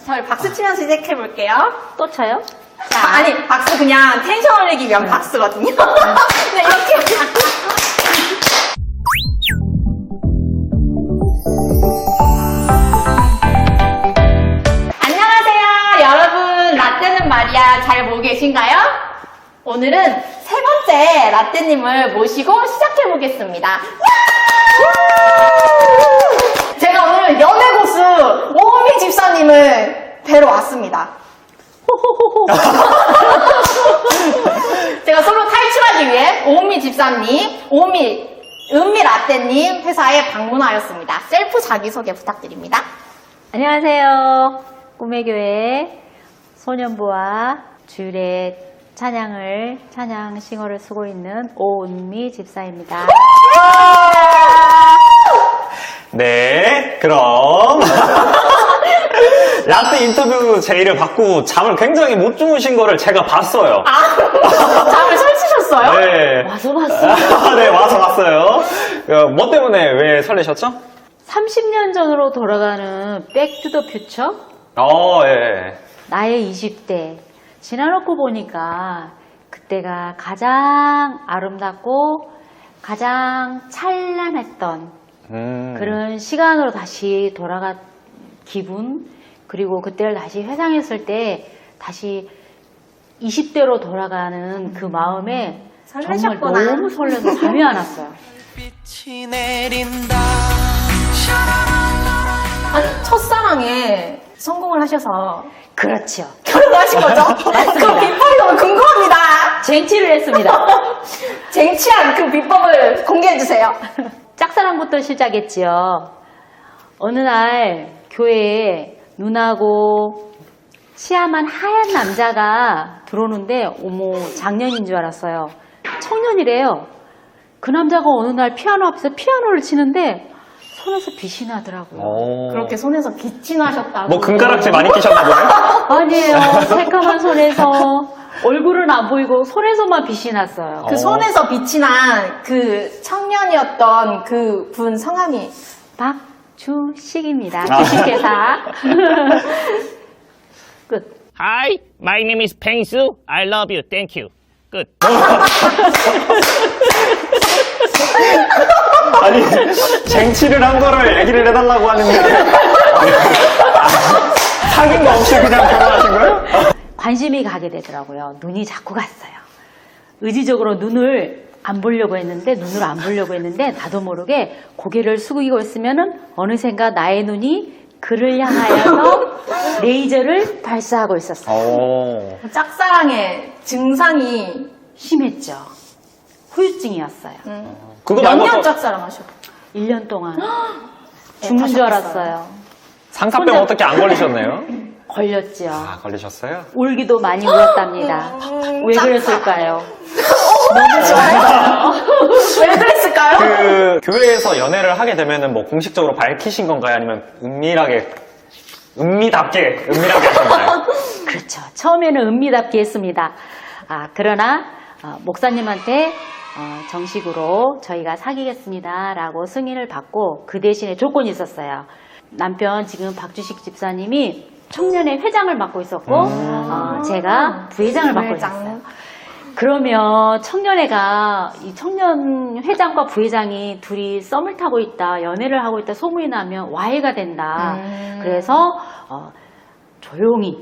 저희 박수 치면서 시작해볼게요. 또 쳐요? 아니, 박수 그냥 텐션 올리기 위한 박수거든요. 네, 이렇게. 안녕하세요. 여러분, 라떼는 말이야. 잘 보고 계신가요? 오늘은 세 번째 라떼님을 모시고 시작해보겠습니다. 제가 오늘 연애고수 오은미 집사님을 뵈러 왔습니다. 제가 솔로 탈출하기 위해 오은미 집사님, 은미 라떼님 회사에 방문하였습니다. 셀프 자기소개 부탁드립니다. 안녕하세요. 꿈의 교회 소년부와 주일에 찬양 싱어를 쓰고 있는 오은미 집사입니다. 네, 그럼 라떼 인터뷰 제의를 받고 잠을 굉장히 못 주무신 거를 제가 봤어요. 잠을 설치셨어요? 네. 와서 봤어요. 네, 와서 봤어요. 뭐 때문에 왜 설레셨죠? 30년 전으로 돌아가는 백투더 퓨처? 예. 나의 20대 지나놓고 보니까 그때가 가장 아름답고 가장 찬란했던 그런 시간으로 다시 돌아간 기분, 그리고 그때를 다시 회상했을 때 다시 20대로 돌아가는 그 마음에 정말 설레셨구나. 너무 설레서 잠이 안 왔어요. 빛이 내린다. 아니, 첫사랑에 성공을 하셔서 그렇죠. 결혼하신 거죠? 그 비법이 너무 궁금합니다. 쟁취를 했습니다. 쟁취한 그 비법을 공개해주세요. 짝사랑부터 시작했지요. 어느 날 교회에 눈하고 시야만 하얀 남자가 들어오는데 어머, 장년인 줄 알았어요. 청년이래요. 그 남자가 어느 날 피아노 앞에서 피아노를 치는데 손에서 빛이 나더라고요. 그렇게 손에서 빛이 나셨다고. 뭐 금가락지 많이 끼셨나 보네요? 아니에요. 새까만 손에서 얼굴은 안 보이고 손에서만 빛이 났어요. 그 손에서 빛이 난 그 청년이었던 그 분 성함이 박주식입니다. 주식회사. 끝. Hi, my name is Pengsu. I love you. Thank you. Good. 아니, 쟁취를 한 거를 얘기를 해달라고 하는데. 사귄 거 없이 그냥 결혼하신 거예요? 관심이 가게 되더라고요. 눈이 자꾸 갔어요. 의지적으로 눈을 안 보려고 했는데 나도 모르게 고개를 숙이고 있으면은 어느샌가 나의 눈이 그를 향하여서 레이저를 발사하고 있었어요. 짝사랑의 증상이 심했죠. 후유증이었어요. 그거 몇 말고 년 또 짝사랑 하셨고 1년 동안 죽는 줄 알았어요. 상사병 어떻게 안 걸리셨네요? 걸렸죠. 걸리셨어요? 울기도 많이 울었답니다. 왜 그랬을까요? 왜 그랬을까요? 그 교회에서 연애를 하게 되면은 뭐 공식적으로 밝히신 건가요? 아니면 은미답게 하셨나요? 그렇죠. 처음에는 은미답게 했습니다. 그러나 목사님한테 정식으로 저희가 사귀겠습니다라고 승인을 받고 그 대신에 조건이 있었어요. 남편 지금 박주식 집사님이 청년회 회장을 맡고 있었고 제가 부회장을 맡고 있었어요. 그러면 청년회가 이 청년 회장과 부회장이 둘이 썸을 타고 있다, 연애를 하고 있다 소문이 나면 와해가 된다. 그래서 조용히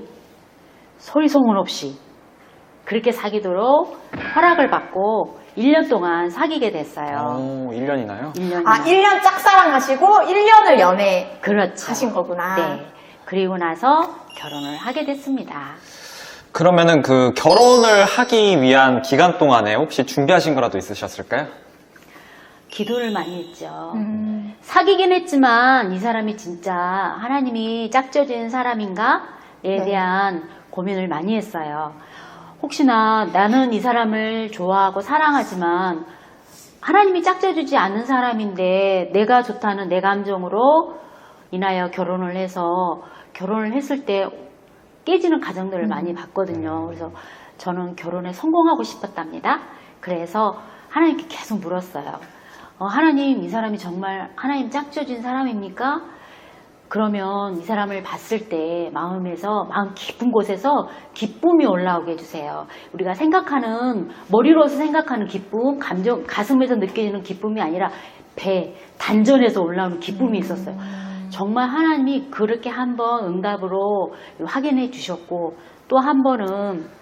소리 소문 없이 그렇게 사귀도록 허락을 받고 1년 동안 사귀게 됐어요. 1년이나요? 1년. 1년 짝사랑 하시고 1년을 연애 그렇죠. 하신 거구나. 네. 그리고 나서 결혼을 하게 됐습니다. 그러면은 그 결혼을 하기 위한 기간 동안에 혹시 준비하신 거라도 있으셨을까요? 기도를 많이 했죠. 사귀긴 했지만 이 사람이 진짜 하나님이 짝져진 사람인가에 대한 고민을 많이 했어요. 혹시나 나는 이 사람을 좋아하고 사랑하지만 하나님이 짝져주지 않는 사람인데 내가 좋다는 내 감정으로 인하여 결혼을 해서 결혼을 했을 때 깨지는 가정들을 많이 봤거든요. 그래서 저는 결혼에 성공하고 싶었답니다. 그래서 하나님께 계속 물었어요. 하나님, 이 사람이 정말 하나님 짝져진 사람입니까? 그러면 이 사람을 봤을 때 마음 깊은 곳에서 기쁨이 올라오게 해주세요. 우리가 생각하는, 머리로서 생각하는 기쁨, 감정, 가슴에서 느껴지는 기쁨이 아니라 단전에서 올라오는 기쁨이 있었어요. 정말 하나님이 그렇게 한번 응답으로 확인해 주셨고, 또 한 번은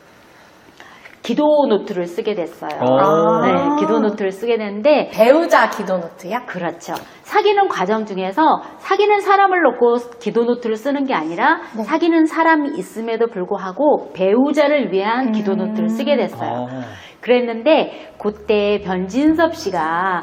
기도 노트를 쓰게 됐어요. 오. 네, 기도 노트를 쓰게 됐는데, 배우자 기도 노트야? 그렇죠. 사귀는 과정 중에서 사귀는 사람을 놓고 기도 노트를 쓰는 게 아니라 네. 사귀는 사람이 있음에도 불구하고 배우자를 위한 기도 노트를 쓰게 됐어요. 그랬는데 그때 변진섭 씨가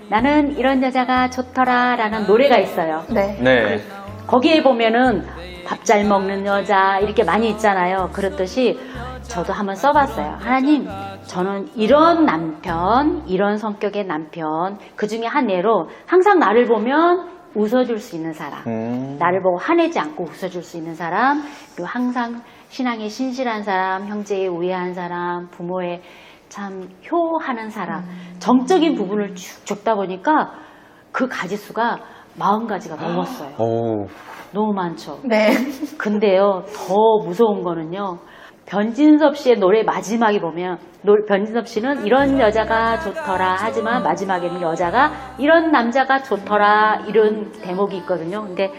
나는 이런 여자가 좋더라 라는 노래가 있어요. 네. 네. 거기에 보면은 밥 잘 먹는 여자 이렇게 많이 있잖아요. 그렇듯이 저도 한번 써봤어요. 하나님, 저는 이런 남편, 이런 성격의 남편, 그 중에 한 예로 항상 나를 보면 웃어줄 수 있는 사람, 나를 보고 화내지 않고 웃어줄 수 있는 사람, 그리고 항상 신앙에 신실한 사람, 형제에 우애한 사람, 부모에 참 효하는 사람, 정적인 부분을 쭉 적다 보니까 그 가지수가 40가지가 넘었어요. 오. 너무 많죠. 네. 근데요, 더 무서운 거는요, 변진섭 씨의 노래 마지막에 보면, 변진섭 씨는 이런 여자가 좋더라 하지만 마지막에는 여자가 이런 남자가 좋더라 이런 대목이 있거든요. 근데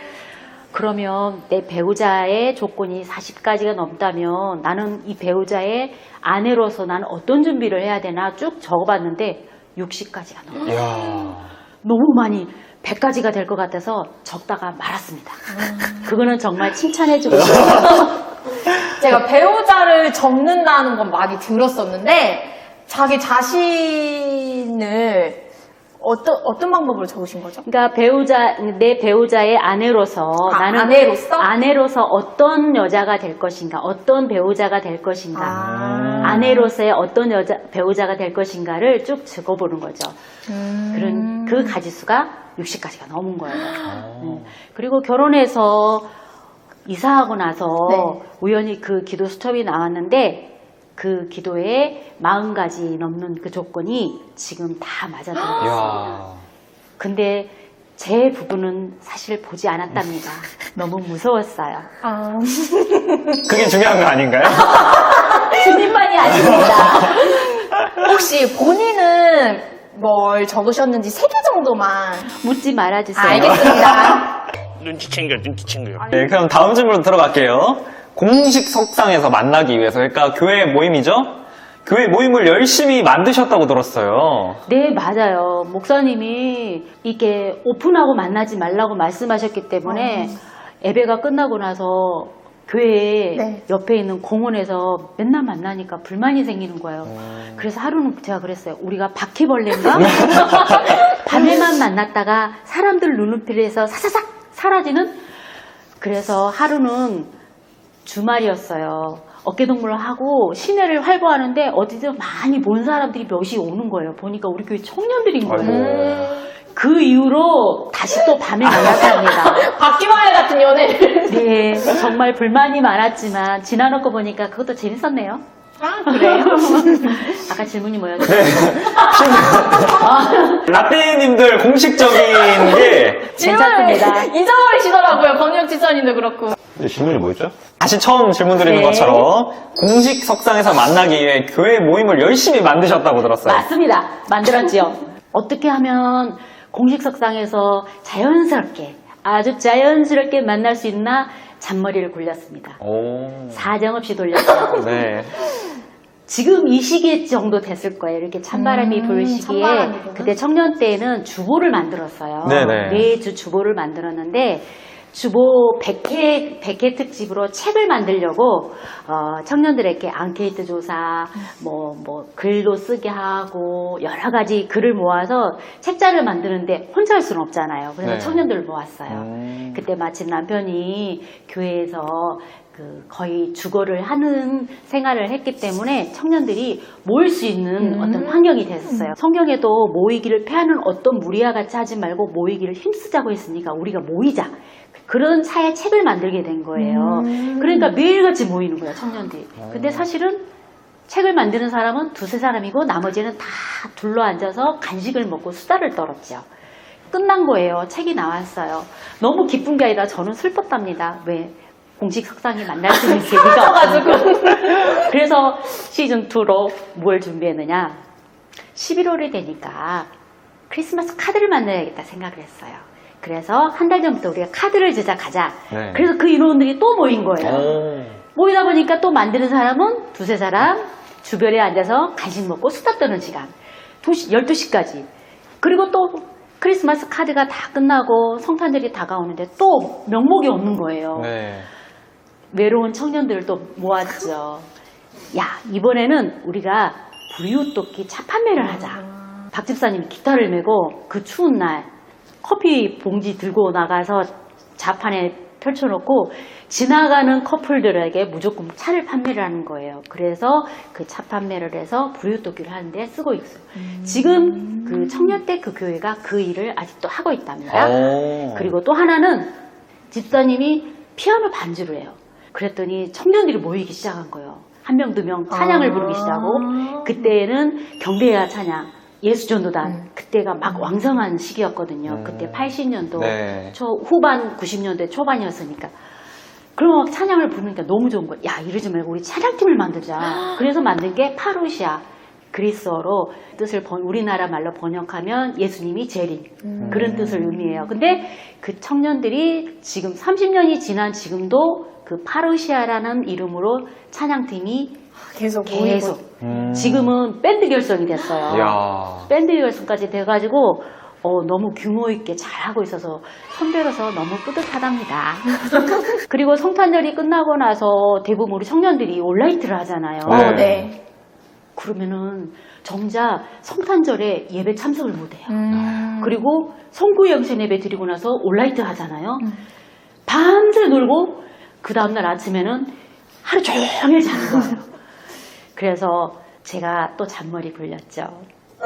그러면 내 배우자의 조건이 40가지가 넘다면 나는 이 배우자의 아내로서 나는 어떤 준비를 해야 되나 쭉 적어봤는데 60가지가 넘어요. 이야. 너무 많이 100가지가 될 것 같아서 적다가 말았습니다. 그거는 정말 칭찬해주고 싶어요. 제가 배우자를 적는다는 건 많이 들었었는데 자기 자신을 어떤 방법으로 적으신 거죠? 그러니까 내 배우자의 아내로서 나는 아내로서? 어떤 여자가 될 것인가, 어떤 배우자가 될 것인가, 아내로서의 어떤 배우자가 될 것인가를 쭉 적어보는 거죠. 그런 그 가지수가 60가지가 넘은 거예요. 그리고 결혼해서 이사하고 나서 네. 우연히 그 기도 수첩이 나왔는데 그 기도에 40가지 넘는 그 조건이 지금 다 맞아들어요. 이야. 근데 제 부부는 사실 보지 않았답니다. 너무 무서웠어요. 그게 중요한 거 아닌가요? 주님만이 아십니다. 혹시 본인은 뭘 적으셨는지 3개 정도만. 묻지 말아주세요. 알겠습니다. 눈치 챙겨, 눈치 챙겨. 네, 그럼 다음 질문으로 들어갈게요. 공식 석상에서 만나기 위해서, 그러니까 교회 모임이죠? 교회 모임을 열심히 만드셨다고 들었어요. 네, 맞아요. 목사님이 이게 오픈하고 만나지 말라고 말씀하셨기 때문에 예배가 끝나고 나서 교회 네. 옆에 있는 공원에서 맨날 만나니까 불만이 생기는 거예요. 그래서 하루는 제가 그랬어요. 우리가 바퀴벌레인가? 밤에만 만났다가 사람들 눈높이에서 사사삭 사라지는? 그래서 하루는 주말이었어요. 어깨동무를 하고 시내를 활보하는데 어디서 많이 본 사람들이 몇이 오는 거예요. 보니까 우리 교회 청년들인 거예요. 그 이후로 다시 또 밤에 만났답니다. 바퀴벌레 같은 연애를. 네, 정말 불만이 많았지만 지나놓고 보니까 그것도 재밌었네요. 그래요? 아까 질문이 뭐였죠? 라떼님들 공식적인 게 괜찮습니다. 잊어버리시더라고요. 권혁지선님도 그렇고. 질문이 뭐였죠? 다시 처음 질문 드리는 네. 것처럼 공식 석상에서 만나기 위해 교회 모임을 열심히 만드셨다고 들었어요. 맞습니다. 만들었지요. 어떻게 하면 공식석상에서 자연스럽게 아주 자연스럽게 만날 수 있나 잔머리를 굴렸습니다. 오. 사정없이 돌렸어요. 네. 지금 이 시기 정도 됐을 거예요. 이렇게 찬바람이 불 시기에 찬바람이 부는? 그때 청년 때는 주보를 만들었어요. 네네. 매주 주보를 만들었는데 주보 100회 특집으로 책을 만들려고 청년들에게 앙케이트 조사, 뭐 글도 쓰게 하고 여러 가지 글을 모아서 책자를 만드는데 혼자 할 수는 없잖아요. 그래서 네. 청년들을 모았어요. 그때 마침 남편이 교회에서 거의 주거를 하는 생활을 했기 때문에 청년들이 모일 수 있는 어떤 환경이 됐었어요. 성경에도 모이기를 패하는 어떤 무리와 같이 하지 말고 모이기를 힘쓰자고 했으니까 우리가 모이자. 그런 차에 책을 만들게 된 거예요. 그러니까 매일같이 모이는 거예요, 청년들이. 근데 사실은 책을 만드는 사람은 두세 사람이고 나머지는 다 둘러앉아서 간식을 먹고 수다를 떨었죠. 끝난 거예요. 책이 나왔어요. 너무 기쁜 게 아니라 저는 슬펐답니다. 왜? 공식 석상이 만날 수 있는 계기가 없어가지고. 그래서 시즌2로 뭘 준비했느냐. 11월이 되니까 크리스마스 카드를 만들어야겠다 생각을 했어요. 그래서 한 달 전부터 우리가 카드를 제작하자. 네. 그래서 그 인원들이 또 모인 거예요. 오. 모이다 보니까 또 만드는 사람은 두세 사람 주변에 앉아서 간식 먹고 수다 떠는 시간 12시까지 그리고 또 크리스마스 카드가 다 끝나고 성탄절이 다가오는데 또 명목이 없는 거예요. 네. 외로운 청년들을 또 모았죠. 야, 이번에는 우리가 불이웃돕기 차 판매를 하자. 박 집사님이 기타를 메고 그 추운 날 커피 봉지 들고 나가서 자판에 펼쳐놓고 지나가는 커플들에게 무조건 차를 판매를 하는 거예요. 그래서 그 차 판매를 해서 불이웃돕기를 하는데 쓰고 있어요. 지금 그 청년 때 그 교회가 그 일을 아직도 하고 있답니다. 오. 그리고 또 하나는 집사님이 피아노 반주를 해요. 그랬더니 청년들이 모이기 시작한 거예요. 한 명, 두 명 찬양을 부르기 시작하고 그때는 경배야 찬양, 예수전도단 그때가 막 왕성한 시기였거든요. 그때 80년도 네. 후반 90년대 초반이었으니까 그럼 막 찬양을 부르니까 너무 좋은 거야. 야, 이러지 말고 우리 찬양팀을 만들자. 그래서 만든 게 파루시아. 그리스어로 뜻을 우리나라 말로 번역하면 예수님이 재림 그런 뜻을 의미해요. 근데 그 청년들이 지금 30년이 지난 지금도 그 파루시아라는 이름으로 찬양팀이 계속 지금은 밴드 결성이 됐어요. 이야. 밴드 결성까지 돼가지고 너무 규모 있게 잘하고 있어서 선배로서 너무 뿌듯하답니다. 그리고 성탄절이 끝나고 나서 대부분 우리 청년들이 온라이트를 하잖아요. 네. 네. 그러면은 정작 성탄절에 예배 참석을 못해요. 그리고 성구영신 예배 드리고 나서 온라이트 하잖아요. 밤새 놀고 그 다음날 아침에는 하루 종일 자는 거예요. 그래서 제가 또 잔머리 굴렸죠.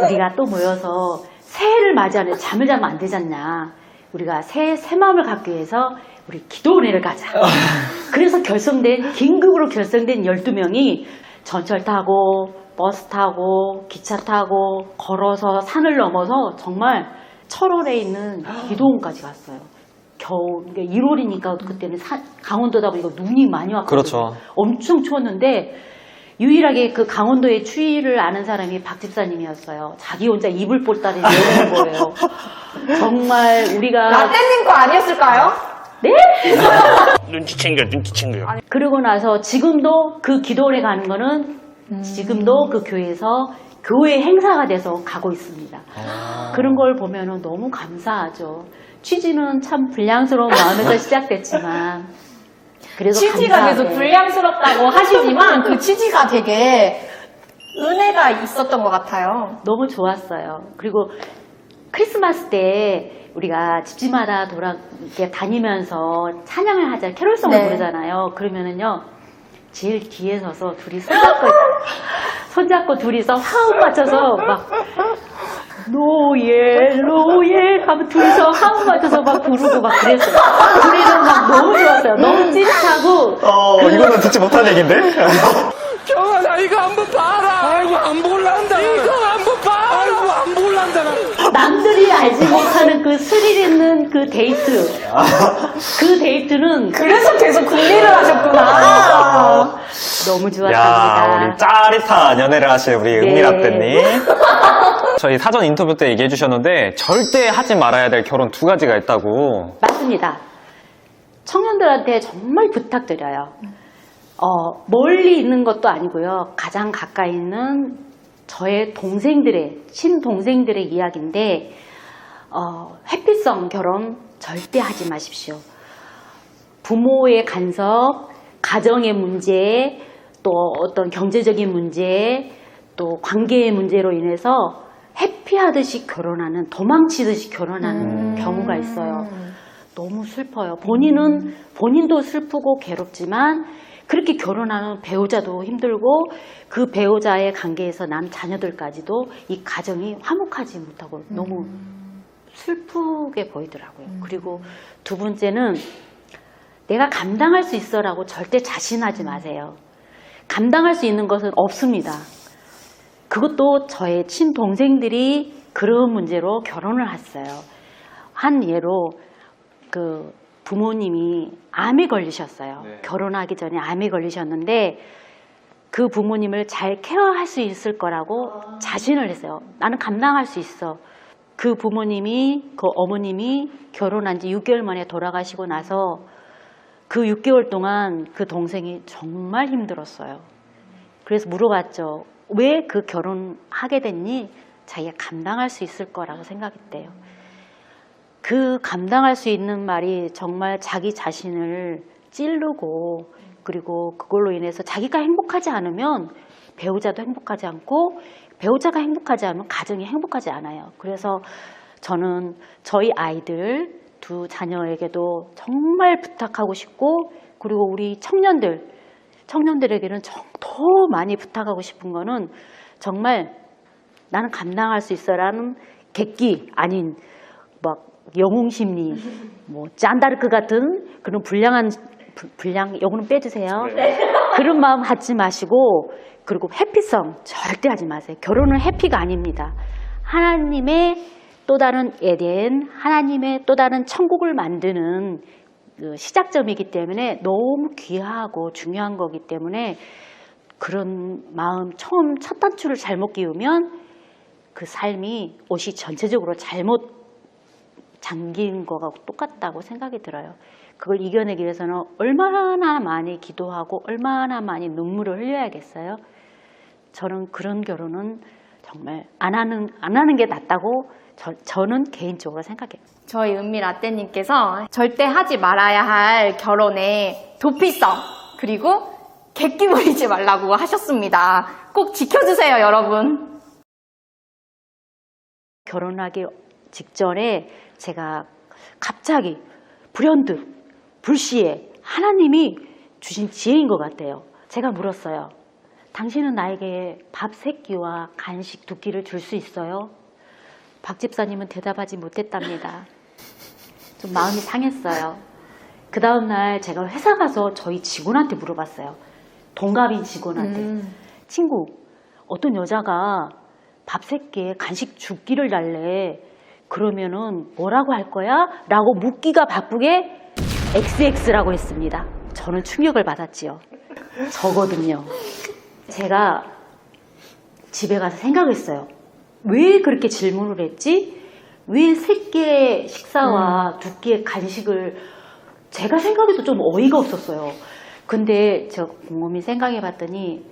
우리가 또 모여서 새해를 맞이하는 잠을 자면 안 되잖냐. 우리가 새 마음을 갖기 위해서 우리 기도 은혜를 가자. 그래서 긴급으로 결성된 12명이 전철 타고 버스 타고 기차 타고 걸어서 산을 넘어서 정말 철원에 있는 기도원까지 갔어요. 겨울, 그러니까 1월이니까 그때는 강원도다 보니까 눈이 많이 왔거든요. 그렇죠. 엄청 추웠는데 유일하게 그 강원도의 추위를 아는 사람이 박 집사님이었어요. 자기 혼자 이불 볼따리 내는 거예요. 정말 우리가 라떼님 거 아니었을까요? 네? 눈치 챙겨, 눈치 챙겨. 그러고 나서 지금도 그 기도원에 가는 거는 지금도 그 교회에서 교회 행사가 돼서 가고 있습니다. 그런 걸 보면은 너무 감사하죠. 취지는 참 불량스러운 마음에서 시작됐지만 그래도 취지가 감사하게. 계속 불량스럽다고 하시지만 그 취지가 되게 은혜가 있었던 것 같아요. 너무 좋았어요. 그리고 크리스마스 때 우리가 집집마다 이렇게 다니면서 찬양을 하자, 캐롤송을 네. 부르잖아요. 그러면은요, 제일 뒤에 서서 둘이 손잡고 둘이서 화음 맞춰서 막 노예 하면 둘이서 화음 맞춰서 막 부르고 막 그랬어요. 둘이는 막 너무 좋았어요. 너무 찐하고 이거는 듣지 못한 얘기인데? 경아 나 이거 한번 봐라. 아이고 안 볼란다. 이거 한번 봐라. 아이고 안 볼란다. 남들이 알지 못하는 그 스릴 있는 그 데이트. 그 데이트는 그래서 계속 궁리를 하셨구나. 너무 좋았습니다. 야, 우리 짜릿한 연애를 하실 우리 네. 은미라떼님. 저희 사전 인터뷰 때 얘기해 주셨는데 절대 하지 말아야 될 결혼 2가지가 있다고. 맞습니다. 청년들한테 정말 부탁드려요. 멀리 있는 것도 아니고요. 가장 가까이 있는 저의 친동생들의 이야기인데, 회피성 결혼 절대 하지 마십시오. 부모의 간섭, 가정의 문제, 또 어떤 경제적인 문제, 또 관계의 문제로 인해서 회피하듯이 결혼하는, 도망치듯이 결혼하는 경우가 있어요. 너무 슬퍼요. 본인도 슬프고 괴롭지만 그렇게 결혼하는 배우자도 힘들고 그 배우자의 관계에서 남 자녀들까지도 이 가정이 화목하지 못하고 너무 슬프게 보이더라고요. 그리고 두 번째는 내가 감당할 수 있어라고 절대 자신하지 마세요. 감당할 수 있는 것은 없습니다. 그것도 저의 친동생들이 그런 문제로 결혼을 했어요. 한 예로 그 부모님이 암에 걸리셨어요. 네. 결혼하기 전에 암에 걸리셨는데 그 부모님을 잘 케어할 수 있을 거라고 자신을 했어요. 나는 감당할 수 있어. 그 부모님이, 그 어머님이 결혼한 지 6개월 만에 돌아가시고 나서 그 6개월 동안 그 동생이 정말 힘들었어요. 그래서 물어봤죠. 왜 그 결혼하게 됐니? 자기가 감당할 수 있을 거라고 생각했대요. 그 감당할 수 있는 말이 정말 자기 자신을 찌르고 그리고 그걸로 인해서 자기가 행복하지 않으면 배우자도 행복하지 않고 배우자가 행복하지 않으면 가정이 행복하지 않아요. 그래서 저는 저희 아이들 두 자녀에게도 정말 부탁하고 싶고 그리고 우리 청년들에게는 더 많이 부탁하고 싶은 거는 정말 나는 감당할 수 있어라는 객기 아닌 막 영웅심리, 뭐 짠다르크 같은 그런 불량 요거는 빼주세요. 그런 마음 갖지 마시고 그리고 회피성 절대 하지 마세요. 결혼은 해피가 아닙니다. 하나님의 또 다른 에덴, 하나님의 또 다른 천국을 만드는 그 시작점이기 때문에 너무 귀하고 중요한 거기 때문에 그런 마음 처음 첫 단추를 잘못 끼우면 그 삶이 옷이 전체적으로 잘못 잠긴 거가 똑같다고 생각이 들어요. 그걸 이겨내기 위해서는 얼마나 많이 기도하고 얼마나 많이 눈물을 흘려야겠어요. 저는 그런 결혼은 정말 안 하는 게 낫다고 저는 개인적으로 생각해요. 저희 은미 라떼님께서 절대 하지 말아야 할 결혼의 도피성 그리고 객기 부리지 말라고 하셨습니다. 꼭 지켜주세요, 여러분. 결혼하기 직전에 제가 갑자기 불현듯 불시에 하나님이 주신 지혜인 것 같아요. 제가 물었어요. 당신은 나에게 밥 3끼와 간식 2끼를 줄 수 있어요? 박 집사님은 대답하지 못했답니다. 좀 마음이 상했어요. 그 다음날 제가 회사 가서 저희 직원한테 물어봤어요. 동갑인 직원한테. 친구, 어떤 여자가 밥 3끼에 간식 2끼를 달래. 그러면은 뭐라고 할 거야? 라고 묻기가 바쁘게 XX라고 했습니다. 저는 충격을 받았지요. 저거든요. 제가 집에 가서 생각했어요. 왜 그렇게 질문을 했지? 왜 3끼의 식사와 2끼의 간식을 제가 생각해도 좀 어이가 없었어요. 근데 저 곰곰이 생각해 봤더니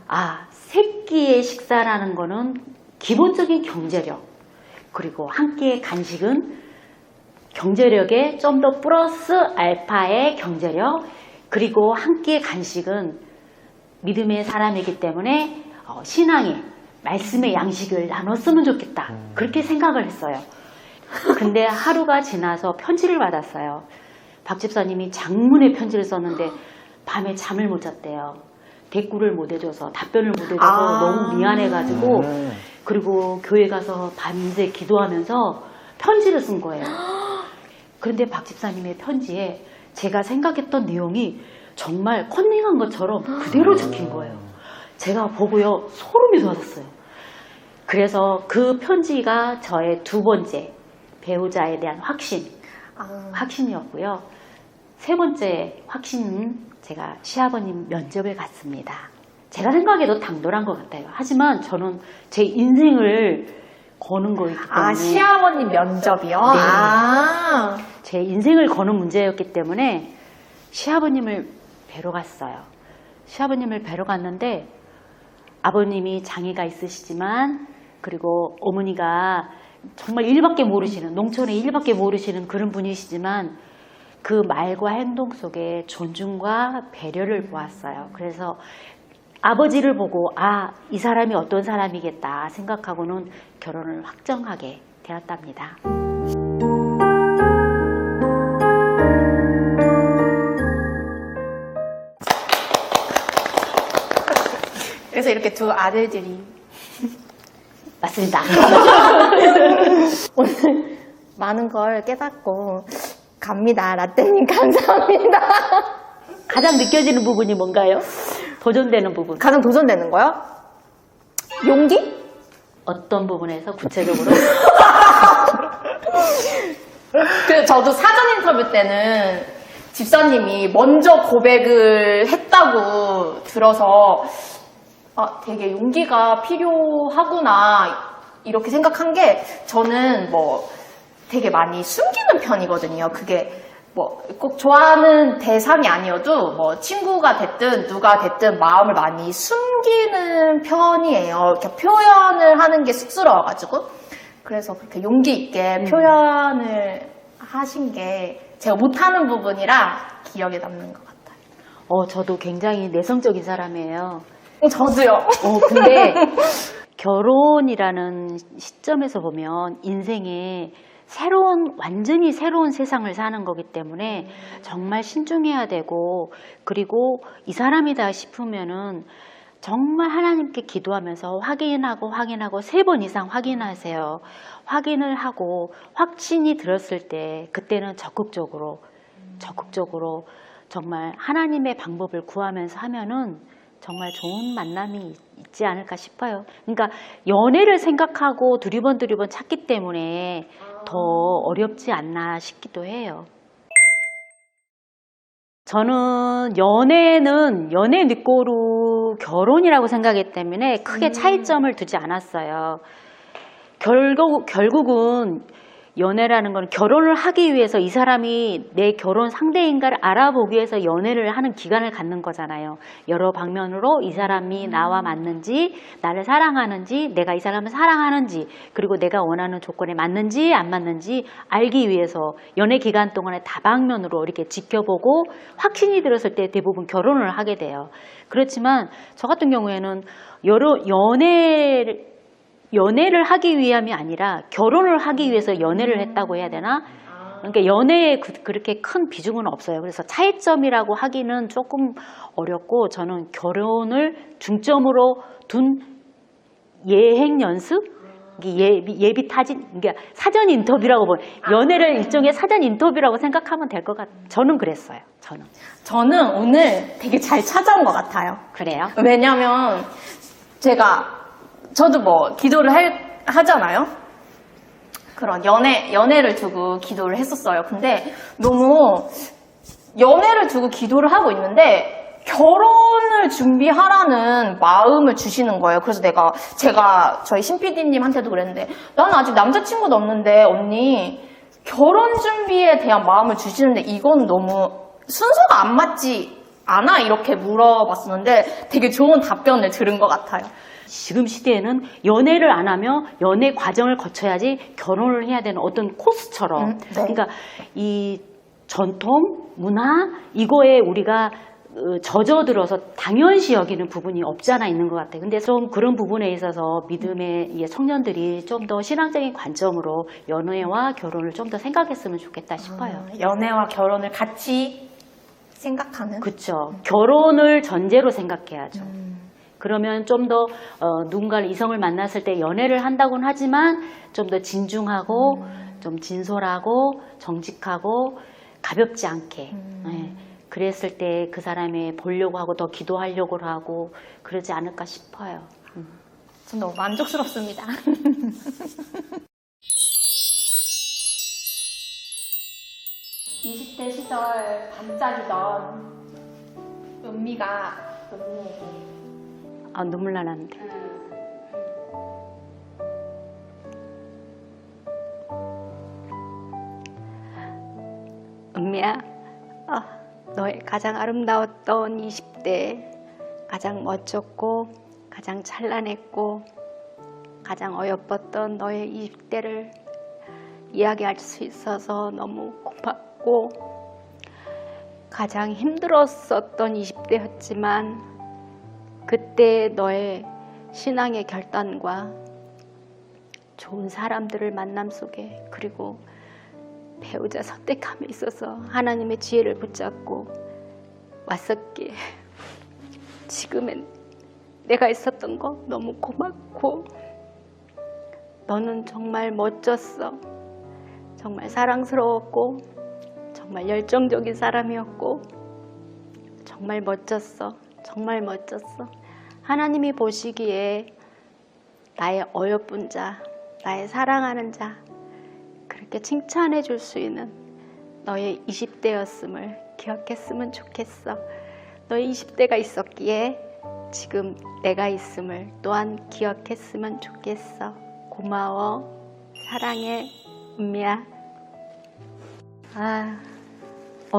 3끼의 식사라는 거는 기본적인 경제력 그리고 한 끼의 간식은 경제력에 좀 더 플러스 알파의 경제력 그리고 한 끼의 간식은 믿음의 사람이기 때문에 신앙의 말씀의 양식을 나눴으면 좋겠다 그렇게 생각을 했어요. 근데 하루가 지나서 편지를 받았어요. 박 집사님이 장문의 편지를 썼는데 밤에 잠을 못 잤대요. 대꾸를 못 해줘서 답변을 못 해줘서 너무 미안해가지고 그리고 교회 가서 밤새 기도하면서 편지를 쓴 거예요. 그런데 박 집사님의 편지에 제가 생각했던 내용이 정말 컨닝한 것처럼 그대로 적힌 거예요. 제가 보고요 소름이 돋았어요. 그래서 그 편지가 저의 2번째 배우자에 대한 확신이었고요. 3번째 확신은 제가 시아버님 면접을 갔습니다. 제가 생각해도 당돌한 것 같아요. 하지만 저는 제 인생을 거는 거이기 때문에 시아버님 면접이요? 네. 제 인생을 거는 문제였기 때문에 시아버님을 뵈러 갔어요. 시아버님을 뵈러 갔는데 아버님이 장애가 있으시지만 그리고 어머니가 정말 일밖에 모르시는 농촌의 일밖에 모르시는 그런 분이시지만 그 말과 행동 속에 존중과 배려를 보았어요. 그래서 아버지를 보고 이 사람이 어떤 사람이겠다 생각하고는 결혼을 확정하게 되었답니다. 그래서 이렇게 2 아들들이 맞습니다. 오늘 많은 걸 깨닫고 갑니다. 라떼님 감사합니다. 가장 느껴지는 부분이 뭔가요? 도전되는 부분. 가장 도전되는 거요? 용기? 어떤 부분에서 구체적으로? 그 저도 사전 인터뷰 때는 집사님이 먼저 고백을 했다고 들어서 되게 용기가 필요하구나 이렇게 생각한 게 저는 뭐 되게 많이 숨기는 편이거든요. 그게 뭐 꼭 좋아하는 대상이 아니어도 뭐 친구가 됐든 누가 됐든 마음을 많이 숨기는 편이에요. 이렇게 표현을 하는 게 쑥스러워가지고 그래서 그렇게 용기 있게 표현을 하신 게 제가 못하는 부분이라 기억에 남는 것 같아요. 저도 굉장히 내성적인 사람이에요. 저도요. 근데 결혼이라는 시점에서 보면 인생에 완전히 새로운 세상을 사는 거기 때문에 정말 신중해야 되고, 그리고 이 사람이다 싶으면은 정말 하나님께 기도하면서 확인하고 3번 이상 확인하세요. 확인을 하고 확신이 들었을 때 그때는 적극적으로 정말 하나님의 방법을 구하면서 하면은 정말 좋은 만남이 있지 않을까 싶어요. 그러니까 연애를 생각하고 두리번 찾기 때문에 더 어렵지 않나 싶기도 해요. 저는 연애 늦고로 결혼이라고 생각했기 때문에 크게 차이점을 두지 않았어요. 결국은 연애라는 건 결혼을 하기 위해서 이 사람이 내 결혼 상대인가를 알아보기 위해서 연애를 하는 기간을 갖는 거잖아요. 여러 방면으로 이 사람이 나와 맞는지, 나를 사랑하는지, 내가 이 사람을 사랑하는지, 그리고 내가 원하는 조건에 맞는지 안 맞는지 알기 위해서 연애 기간 동안에 다방면으로 이렇게 지켜보고 확신이 들었을 때 대부분 결혼을 하게 돼요. 그렇지만 저 같은 경우에는 연애를 하기 위함이 아니라 결혼을 하기 위해서 연애를 했다고 해야 되나? 그러니까 연애에 그렇게 큰 비중은 없어요. 그래서 차이점이라고 하기는 조금 어렵고, 저는 결혼을 중점으로 둔 예행 연습? 예비 타진? 그러니까 사전 인터뷰라고 연애를 일종의 사전 인터뷰라고 생각하면 될 것 같아요. 저는 그랬어요. 저는 오늘 되게 잘 찾아온 것 같아요. 그래요? 왜냐면 저도 뭐 기도를 하잖아요. 그런 연애를 두고 기도를 했었어요. 근데 너무 연애를 두고 기도를 하고 있는데 결혼을 준비하라는 마음을 주시는 거예요. 그래서 제가 저희 신PD님한테도 그랬는데, 나는 아직 남자친구도 없는데 언니 결혼 준비에 대한 마음을 주시는데 이건 너무 순서가 안 맞지 않아? 이렇게 물어봤었는데 되게 좋은 답변을 들은 것 같아요. 지금 시대에는 연애를 안 하면 연애 과정을 거쳐야지 결혼을 해야 되는 어떤 코스처럼 네. 그러니까 이 전통, 문화 이거에 우리가 젖어들어서 당연시 여기는 부분이 없지 않아 있는 것 같아요. 근데 좀 그런 부분에 있어서 믿음의 청년들이 좀 더 신앙적인 관점으로 연애와 결혼을 좀 더 생각했으면 좋겠다 싶어요. 연애와 결혼을 같이 생각하는? 그렇죠. 결혼을 전제로 생각해야죠. 그러면 좀 더 누군가를 이성을 만났을 때 연애를 한다고는 하지만 좀 더 진중하고 좀 진솔하고 정직하고 가볍지 않게 네. 그랬을 때 그 사람이 보려고 하고 더 기도하려고 하고 그러지 않을까 싶어요. 전 너무 만족스럽습니다. 20대 시절 반짝이던 은미에게 눈물 나는데. 은미야, 너의 가장 아름다웠던 20대, 가장 멋졌고, 가장 찬란했고, 가장 어여뻤던 너의 20대를 이야기할 수 있어서 너무 고맙고, 가장 힘들었었던 20대였지만, 그때 너의 신앙의 결단과 좋은 사람들을 만남 속에, 그리고 배우자 선택함에 있어서 하나님의 지혜를 붙잡고 왔었기에 지금은 내가 있었던 거 너무 고맙고, 너는 정말 멋졌어. 정말 사랑스러웠고 정말 열정적인 사람이었고 정말 멋졌어. 정말 멋졌어. 하나님이 보시기에 나의 어여쁜 자, 나의 사랑하는 자, 그렇게 칭찬해 줄 수 있는 너의 20대였음을 기억했으면 좋겠어. 너의 20대가 있었기에 지금 내가 있음을 또한 기억했으면 좋겠어. 고마워. 사랑해. 은미야.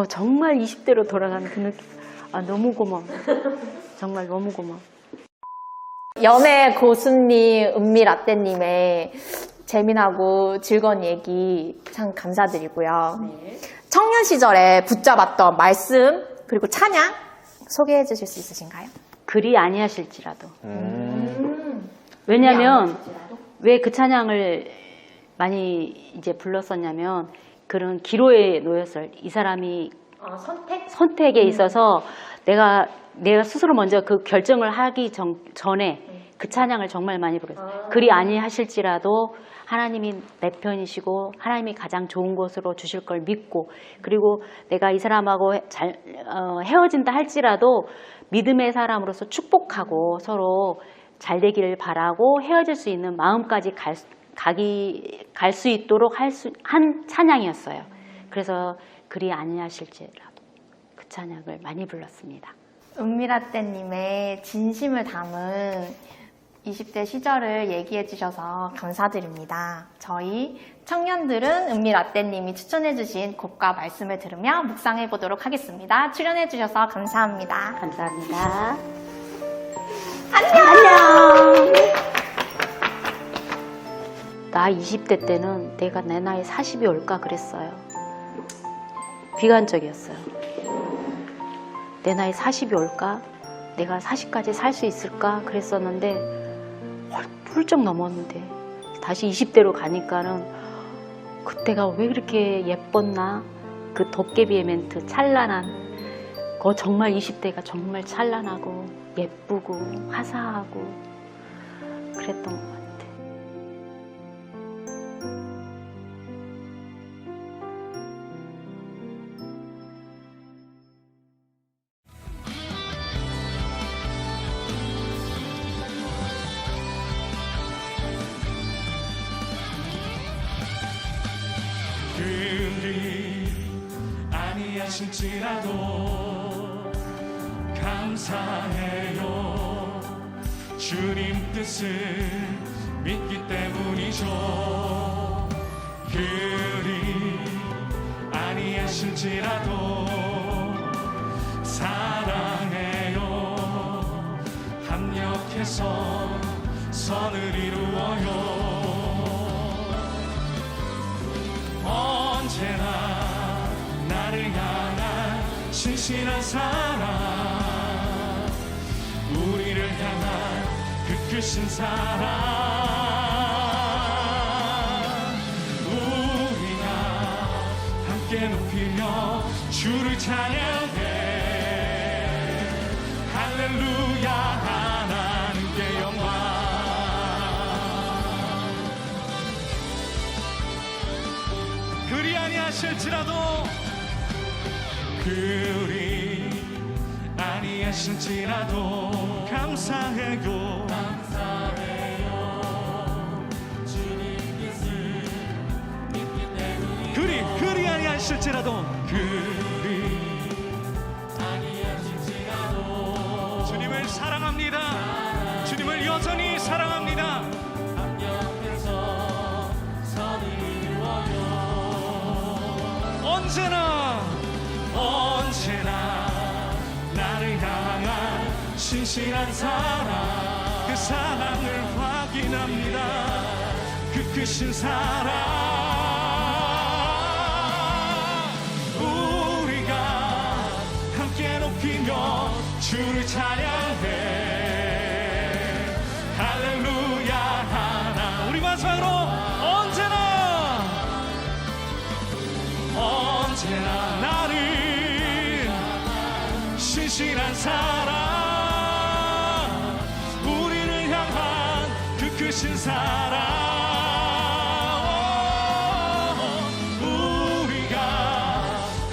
정말 20대로 돌아가는 그 느낌. 너무 고마워. 정말 너무 고마워. 연애 고수님, 은미라떼님의 재미나고 즐거운 얘기 참 감사드리고요. 청년 시절에 붙잡았던 말씀 그리고 찬양 소개해 주실 수 있으신가요? 그리 아니하실지라도. 왜냐면 왜 그 찬양을 많이 이제 불렀었냐면 그런 기로에 놓였을 이 사람이 선택에 있어서 내가 스스로 먼저 그 결정을 하기 전에 그 찬양을 정말 많이 불렀어요. 그리 아니하실지라도 하나님이 내 편이시고 하나님이 가장 좋은 곳으로 주실 걸 믿고, 그리고 내가 이 사람하고 헤어진다 할지라도 믿음의 사람으로서 축복하고 서로 잘 되기를 바라고 헤어질 수 있는 마음까지 갈 수 있도록 한 찬양이었어요. 그래서 그리 아니하실지라도 그 찬양을 많이 불렀습니다. 은미라떼님의 진심을 담은 20대 시절을 얘기해 주셔서 감사드립니다. 저희 청년들은 은미라떼님이 추천해 주신 곡과 말씀을 들으며 묵상해 보도록 하겠습니다. 출연해 주셔서 감사합니다. 감사합니다. 안녕! 나 20대 때는 내가 내 나이 40이 올까 그랬어요. 비관적이었어요. 내 나이 40이 올까? 내가 40까지 살 수 있을까? 그랬었는데 훌쩍 넘었는데 다시 20대로 가니까는 그때가 왜 그렇게 예뻤나? 그 도깨비의 멘트 찬란한 그거 정말 20대가 정말 찬란하고 예쁘고 화사하고 그랬던 것 같아요. 그리 아니하실지라도 감사해요. 주님 뜻을 믿기 때문이죠. 그리 아니하실지라도 사랑해요. 합력해서 선을 이루어요. 언제나 나를 향한 신실한 사랑, 우리를 향한 그 크신 사랑, 우리가 함께 높이며 주를 찬양해. 할렐루야 하나님께 영광. 그리 아니하실지라도 그리 아니하실지라도 감사해요. 주님 뜻을 믿기 때문에 그리 아니하실지라도 그리 아니하실지라도 주님을 사랑합니다. 주님을 여전히 사랑합니다. 합력해서 선을 이루어요. 언제나 나를 향한 신실한 사랑, 그 사랑을 확인합니다. 그 크신 사랑, 우리가 함께 높이며 주를 찬양해. 할렐루야 하나. 우리 마지막으로 언제나 나를 신실한 사랑, 우리를 향한 그 크신 사랑, 우리가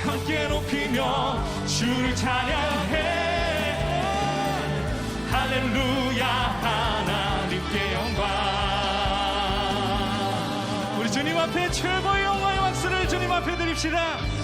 함께 높이며 주를 찬양해. 할렐루야 하나님께 영광. 우리 주님 앞에 최고의 영광. 앞에 드립시다.